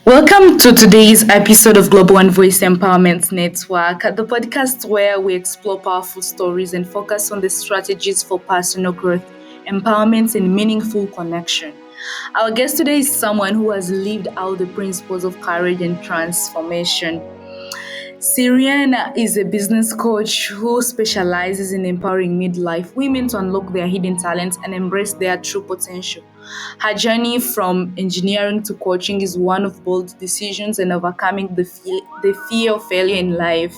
Welcome to today's episode of Global One Voice Empowerment Network, the podcast where we explore powerful stories and focus on the strategies for personal growth, empowerment, and meaningful connection. Our guest today is someone who has lived out the principles of courage and transformation. Sairan is a business coach who specializes in empowering midlife women to unlock their hidden talents and embrace their true potential. Her journey from engineering to coaching is one of bold decisions and overcoming the fear of failure in life.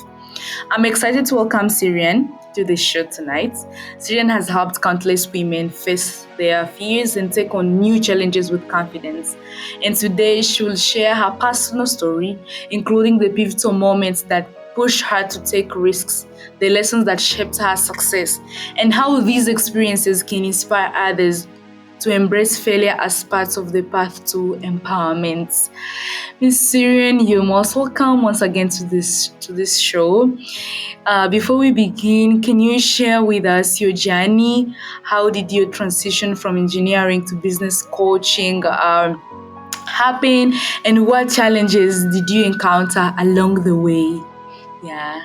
I'm excited to welcome Sairan to the show tonight. Sairan has helped countless women face their fears and take on new challenges with confidence. And today she will share her personal story, including the pivotal moments that pushed her to take risks, the lessons that shaped her success, and how these experiences can inspire others to embrace failure as part of the path to empowerment. Miss Sairan, you're most welcome once again to this show. Before we begin, can you share with us your journey? How did your transition from engineering to business coaching happen, and what challenges did you encounter along the way? Yeah.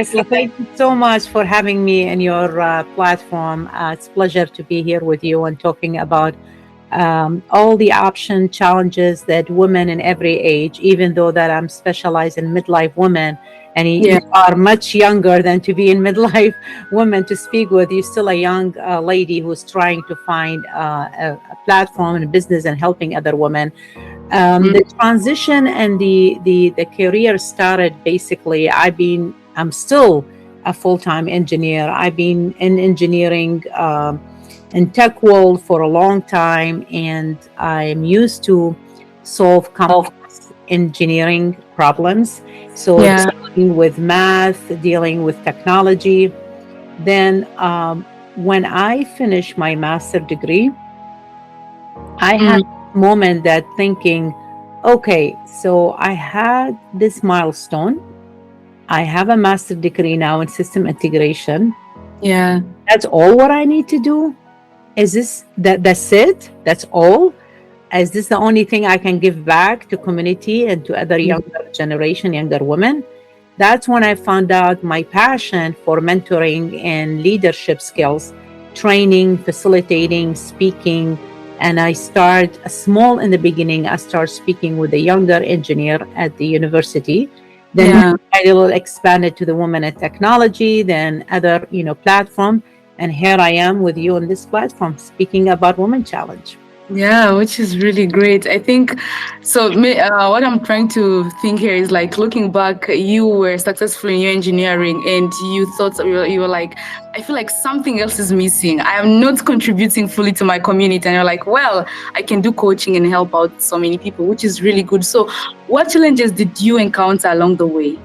So thank you so much for having me in your platform. It's a pleasure to be here with you and talking about all the option challenges that women in every age, even though that I'm specialized in midlife women, and Yeah. you are much younger than to be in midlife women to speak with. You're still a young lady who's trying to find a platform in business and helping other women. The transition and the career started basically. I'm still a full-time engineer. I've been in engineering in tech world for a long time, and I'm used to solve complex engineering problems. So Yeah. dealing with math, dealing with technology. Then when I finished my master degree, I had a moment that thinking, okay, so I had this milestone. I have a master degree now in system integration. Yeah. That's all what I need to do? Is this that's it? That's all? Is this the only thing I can give back to community and to other younger generation, younger women? That's when I found out my passion for mentoring and leadership skills, training, facilitating, speaking. And I start small in the beginning. I start speaking with a younger engineer at the university. Then Yeah. I will expand it to the women in technology, then other, platform. And here I am with you on this platform speaking about Women Challenge. Yeah, which is really great. I think so. What I'm trying to think here is like looking back, you were successful in your engineering, and you thought you were like, I feel like something else is missing. I am not contributing fully to my community, and you're like, well, I can do coaching and help out so many people, which is really good. So, what challenges did you encounter along the way?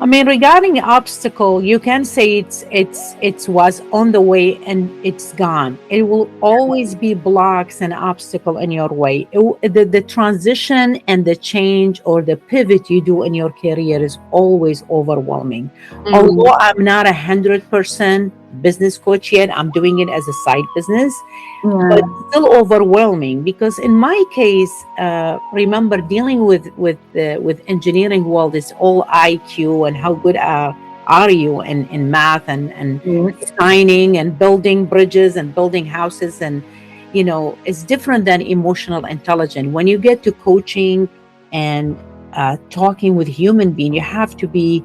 I mean, regarding obstacle, you can say it was on the way and it's gone. It will always be blocks and obstacle in your way. The transition and the change or the pivot you do in your career is always overwhelming. Although I'm not 100% business coach yet, I'm doing it as a side business, but Yeah. still overwhelming because in my case, remember dealing with engineering world is all IQ and how good are you in math and Yes. designing and building bridges and building houses, and it's different than emotional intelligence. When you get to coaching and talking with human being, you have to be,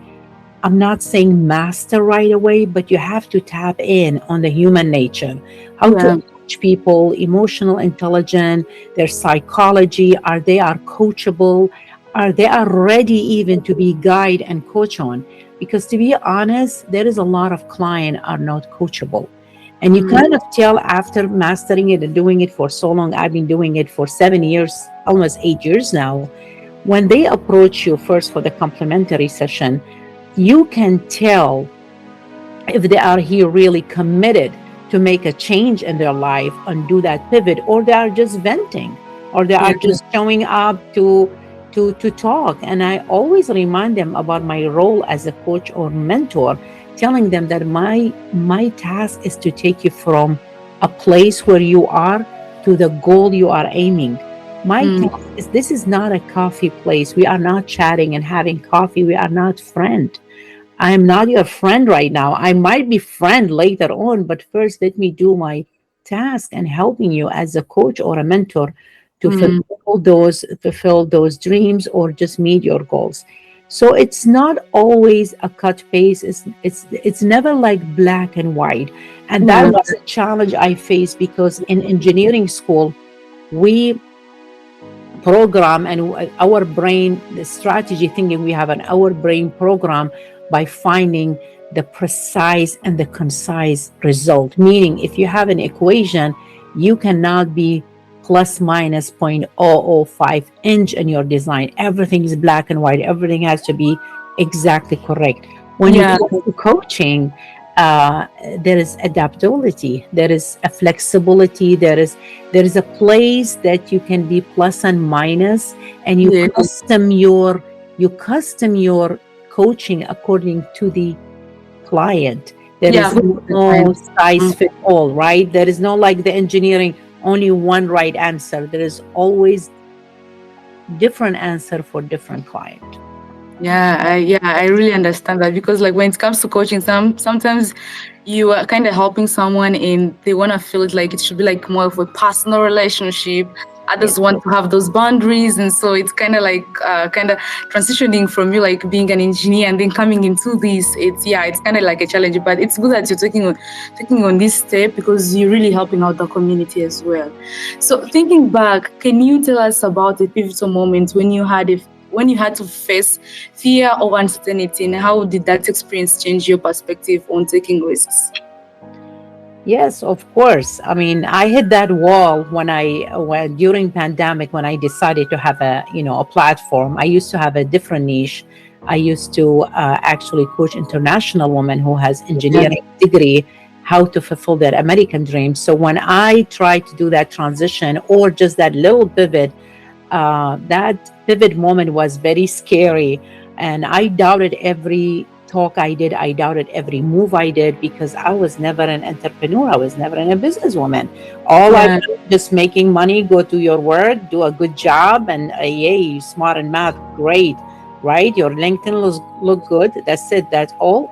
I'm not saying master right away, but you have to tap in on the human nature, how to Yeah. approach people, emotional intelligence, their psychology. Are coachable? Are they ready even to be guide and coach on? Because to be honest, there is a lot of clients are not coachable. And you kind of tell after mastering it and doing it for so long. I've been doing it for 7 years, almost 8 years now. When they approach you first for the complimentary session, you can tell if they are here really committed to make a change in their life and do that pivot, or they are just venting, or they are Yeah. just showing up to talk. And I always remind them about my role as a coach or mentor, telling them that my task is to take you from a place where you are to the goal you are aiming. My task is, this is not a coffee place. We are not chatting and having coffee. We are not friend. I am not your friend right now. I might be friend later on, but first let me do my task and helping you as a coach or a mentor to Mm. fulfill those dreams or just meet your goals. So it's not always a cut paste. It's never like black and white. And that Yeah. was a challenge I faced because in engineering school, we program and our brain, the strategy thinking, we have an our brain program by finding the precise and the concise result, meaning if you have an equation, you cannot be plus minus 0.005 inch in your design. Everything is black and white, everything has to be exactly correct. When you Yeah. go to coaching, uh, there is adaptability, there is a flexibility, there is a place that you can be plus and minus, and Yeah. you custom your coaching according to the client. There Yeah. is no size Mm. fit all, right? There is no like the engineering, only one right answer. There is always different answer for different client. I really understand that because like when it comes to coaching, sometimes you are kind of helping someone and they want to feel it like it should be like more of a personal relationship. Yeah. Others want to have those boundaries, and so it's kind of like kind of transitioning from you like being an engineer and then coming into this. It's kind of like a challenge, but it's good that you're taking on this step because you're really helping out the community as well. So thinking back, can you tell us about a pivotal moment when you had to face fear or uncertainty, and how did that experience change your perspective on taking risks? Yes, of course. I mean, I hit that wall when during pandemic when I decided to have a platform. I used to have a different niche. I used to actually coach international women who has Yeah. engineering degree how to fulfill their American dreams. So when I tried to do that transition or just that little pivot, that pivot moment was very scary. And I doubted every talk I did. I doubted every move I did because I was never an entrepreneur. I was never a businesswoman. All I Yeah. was just making money, go to your work, do a good job, and yay, you smart in math, great, right? Your LinkedIn look good. That's it. That's all.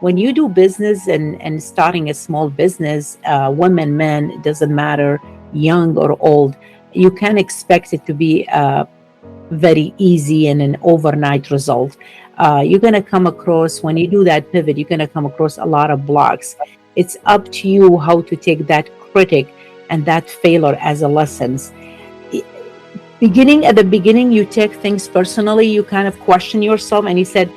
When you do business and starting a small business, women, men, it doesn't matter, young or old, you can expect it to be very easy and an overnight result. You're going to come across, when you do that pivot, you're going to come across a lot of blocks. It's up to you how to take that critic and that failure as a lessons. At the beginning, you take things personally, you kind of question yourself, and you said,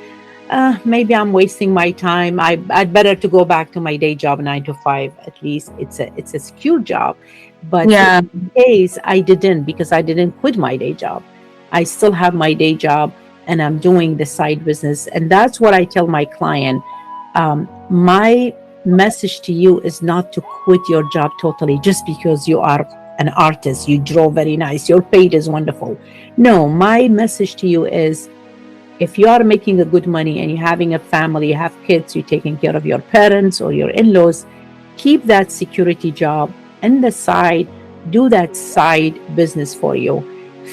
maybe I'm wasting my time. I'd better to go back to my day job, 9 to 5. At least it's a secure job. But in Yeah. this case, I didn't, because I didn't quit my day job. I still have my day job, and I'm doing the side business. And that's what I tell my client. My message to you is not to quit your job totally just because you are an artist, you draw very nice, your paid is wonderful. No, my message to you is, if you are making a good money and you're having a family, you have kids, you're taking care of your parents or your in-laws, keep that security job on the side, do that side business for you.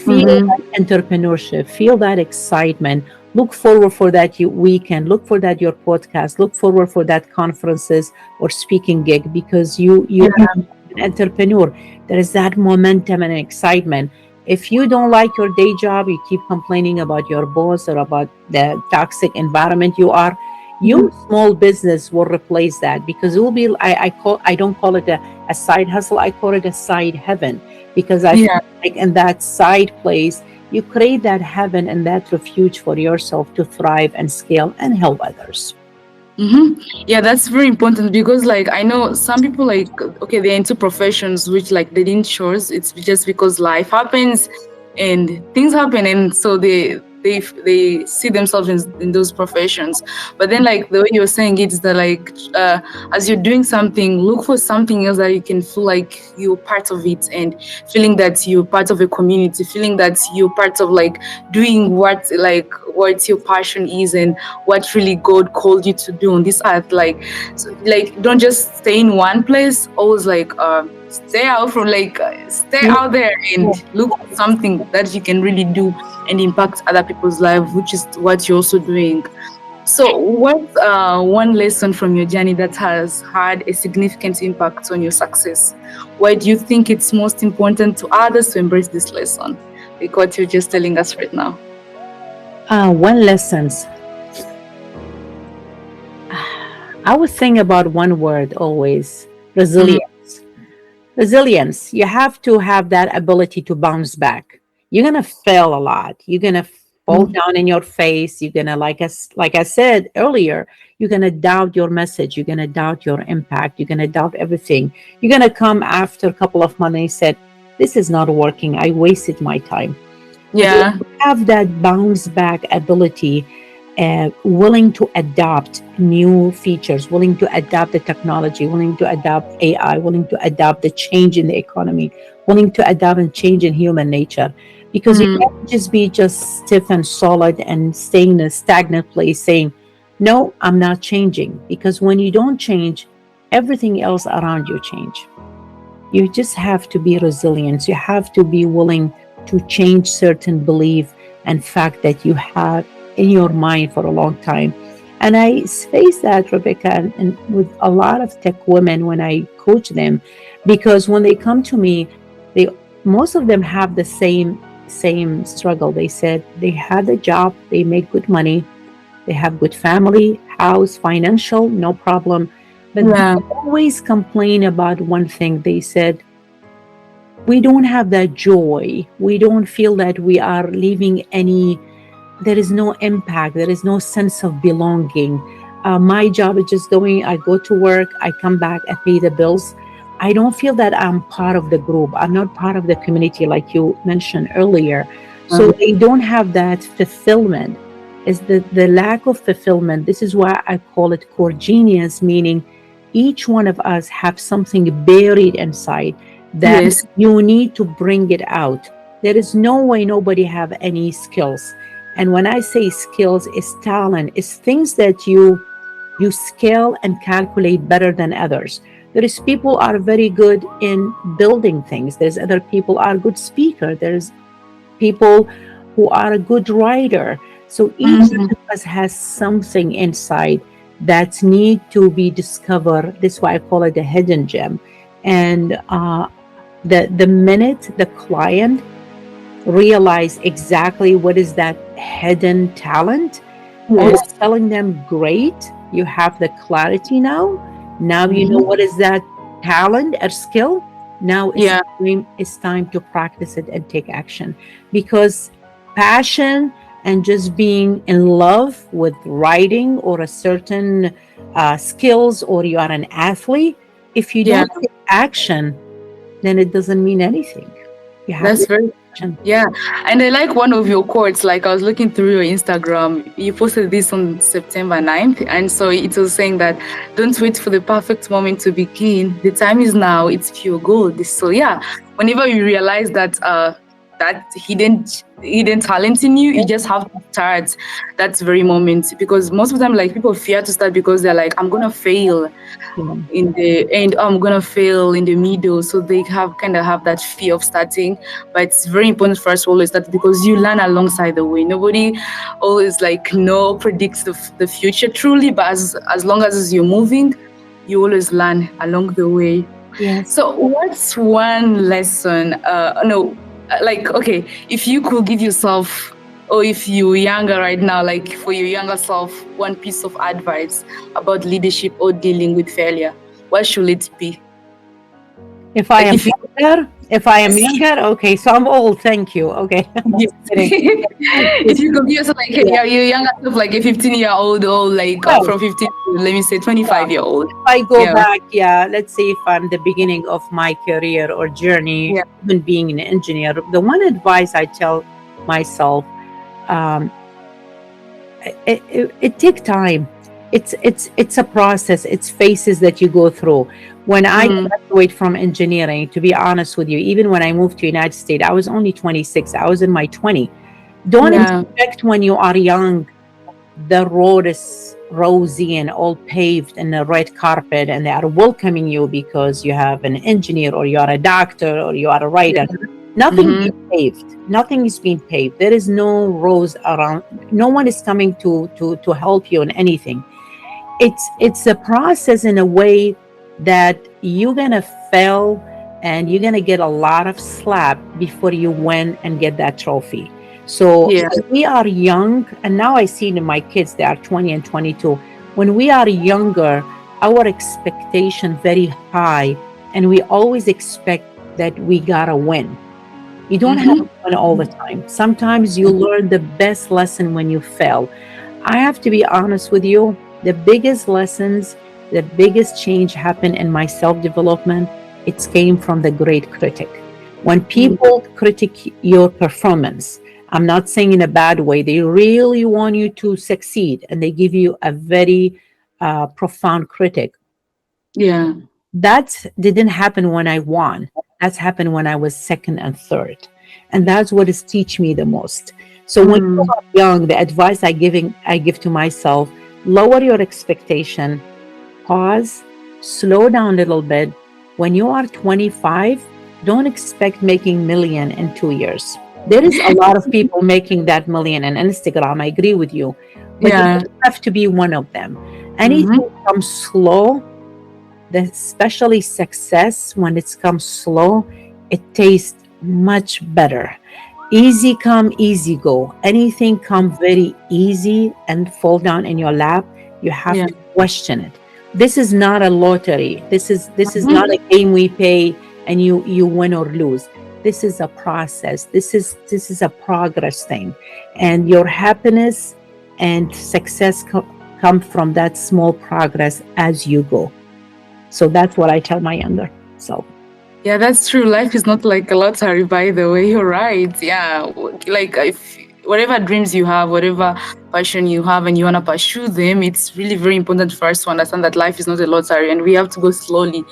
Feel Mm-hmm. that entrepreneurship, feel that excitement. Look forward for that weekend, look for that your podcast, look forward for that conferences or speaking gig, because you Yeah. are an entrepreneur. There is that momentum and excitement. If you don't like your day job, you keep complaining about your boss or about the toxic environment you are, your Mhm. small business will replace that, because it will be, I don't call it a side hustle, I call it a side heaven, because I feel Yeah. like in that side place you create that heaven and that refuge for yourself to thrive and scale and help others. Mm-hmm. Yeah, that's very important because, like, I know some people, like, okay, they're into professions which, like, they didn't choose. It's just because life happens and things happen, and so they see themselves in those professions. But then, like the way you're saying it is that, like, as you're doing something, look for something else that you can feel like you're part of it, and feeling that you're part of a community, feeling that you're part of, like, doing what your passion is and what really God called you to do on this earth. Like, so, like, don't just stay in one place. Always, like, stay Yeah. out there and look for something that you can really do and impact other people's lives, which is what you're also doing. So, what's one lesson from your journey that has had a significant impact on your success? Why do you think it's most important to others to embrace this lesson, like what you're just telling us right now? One lessons. I would think about one word always: resilience. Resilience. You have to have that ability to bounce back. You're gonna fail a lot. You're gonna fall Mhm. down in your face. You're gonna, like I said earlier, you're gonna doubt your message. You're gonna doubt your impact. You're gonna doubt everything. You're gonna come after a couple of months and said, "This is not working. I wasted my time." But if Yeah. you have that bounce back ability, willing to adopt new features, willing to adapt the technology, willing to adapt AI, willing to adapt the change in the economy, willing to adapt and change in human nature. Because you Mm. can't just be just stiff and solid and staying in a stagnant place saying, no, I'm not changing. Because when you don't change, everything else around you change. You just have to be resilient. You have to be willing to change certain belief and fact that you have in your mind for a long time. And I face that, Rebecca, and with a lot of tech women when I coach them, because when they come to me, they most of them have the same struggle. They said they had a job, they make good money, they have good family, house, financial, no problem. But they Yeah. always complain about one thing. They said, we don't have that joy. We don't feel that we are leaving any, there is no impact. There is no sense of belonging. My job is just going, I go to work, I come back, I pay the bills. I don't feel that I'm part of the group. I'm not part of the community, like you mentioned earlier. So they don't have that fulfillment. Is the lack of fulfillment. This is why I call it core genius, meaning each one of us have something buried inside that Yes. you need to bring it out. There is no way nobody have any skills. And when I say skills, it's talent, it's things that you scale and calculate better than others. There is people are very good in building things. There's other people are good speaker. There's people who are a good writer. So each Mhm. one of us has something inside that need to be discovered. This is why I call it a hidden gem. And the minute the client realize exactly what is that hidden talent, and Yes. telling them, great, you have the clarity now. Now you know Mhm. what is that talent or skill. Now Yeah. it's time to practice it and take action. Because passion and just being in love with writing or a certain skills, or you are an athlete, if you Yeah. don't take action, then it doesn't mean anything. You have to That's very. take action. Yeah, and I like one of your quotes. Like, I was looking through your Instagram. You posted this on September 9th. And so it was saying that don't wait for the perfect moment to begin. The time is now. It's pure gold. So yeah, whenever you realize that that hidden talent in you, you just have to start that very moment. Because most of the time, like, people fear to start because they're like, I'm gonna fail Yeah. in the end, I'm gonna fail in the middle, so they have that fear of starting. But it's very important for us to always start, because you learn alongside the way. Nobody always, like, no predicts the future truly, but as long as you're moving, you always learn along the way. Yes. So what's one lesson, no like, okay, if you could give yourself, or if you're younger right now, like, for your younger self, one piece of advice about leadership or dealing with failure, what should it be? If I Like, am if you younger, if I am yes, younger, okay, so I'm old. Thank you. Okay, yes. just kidding. If you could give yourself, like, hey, Yeah. yeah, you're younger self, like a 15-year-old, or like, Well, from 15 to, let me say, well, 25-year-old. if I go Yeah. back, yeah, let's say if I'm the beginning of my career or journey, Yeah. even being an engineer, the one advice I tell myself, um, it takes time. It's a process. It's phases that you go through. When I Mm. graduate from engineering, to be honest with you, even when I moved to United States, I was only 26. I was in my 20. Don't Yeah. expect when you are young the road is rosy and all paved and a red carpet and they are welcoming you because you have an engineer or you are a doctor or you are a Yeah. writer. Nothing Mm-hmm. is paved. Nothing is being paved. There is no roads around. No one is coming to help you in anything. It's a process in a way that you're gonna fail and you're gonna get a lot of slap before you win and get that trophy. So Yeah. when we are young, and now I see it in my kids, they are 20 and 22. When we are younger, our expectation very high, and we always expect that we gotta win. You don't have to Mm-hmm. win all the time. Sometimes you learn the best lesson when you fail. I have to be honest with you. The biggest lessons, the biggest change happened in my self development. It came from the great critic. When people critique your performance, I'm not saying in a bad way, they really want you to succeed and they give you a very profound critic. Yeah. That didn't happen when I won. That's happened when I was second and third. And that's what is teach me the most. So when you Mm. are young, the advice I give to myself, lower your expectation, pause, slow down a little bit. When you are 25, don't expect making million in 2 years. There is a lot of people making that million on Instagram. I agree with you, but you Yeah. don't have to be one of them. Mm-hmm. Anything comes slow, especially success when it comes slow, it tastes much better. Easy come, easy go. Anything come very easy and fall down in your lap, you have Yeah. to question it. This is not a lottery. This is not Mm-hmm. a game we pay and you win or lose. This is a process. This is a progress thing. And your happiness and success come from that small progress as you go. So that's what I tell my younger self. Yeah, that's true. Life is not like a lottery, by the way. You're right. Yeah. Like, if whatever dreams you have, whatever passion you have, and you want to pursue them, it's really very important for us to understand that life is not a lottery and we have to go slowly.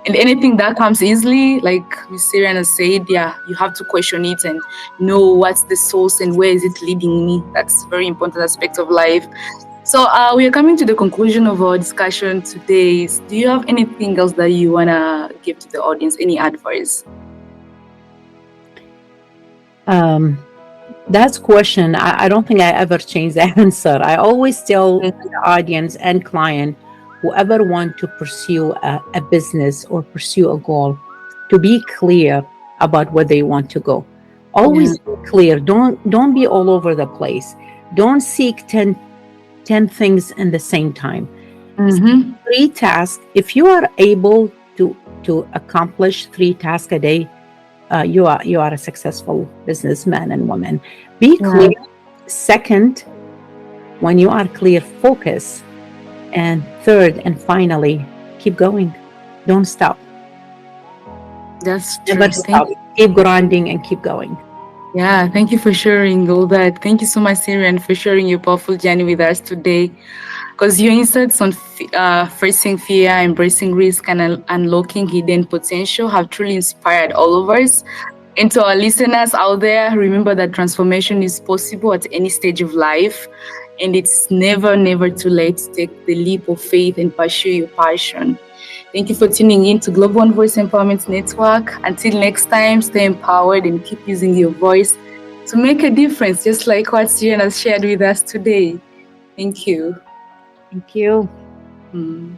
And anything that comes easily, like Miss Sairan has said, yeah, you have to question it and know what's the source and where is it leading me. That's a very important aspect of life. So we are coming to the conclusion of our discussion today. Do you have anything else that you wanna give to the audience? Any advice? Um, that's question. I don't think I ever change the answer. I always tell the audience and client, whoever want to pursue a business or pursue a goal, to be clear about where they want to go. Yeah. Always be clear. Don't be all over the place. Don't seek 10 things in the same time. Mm-hmm. Three tasks. If you are able to accomplish three tasks a day, you are a successful businessman and woman. Be Yeah. clear. Second, when you are clear, focus. And third and finally, keep going. Don't stop. That's Never true. stop. Keep grinding and keep going. Yeah, thank you for sharing all that. Thank you so much, Syrian, for sharing your powerful journey with us today. Because your insights on facing fear, embracing risk, and unlocking hidden potential have truly inspired all of us. And to our listeners out there, remember that transformation is possible at any stage of life. And it's never, never too late to take the leap of faith and pursue your passion. Thank you for tuning in to Global One Voice Empowerment Network. Until next time, stay empowered and keep using your voice to make a difference, just like what Siren has shared with us today. Thank you. Thank you. Mm.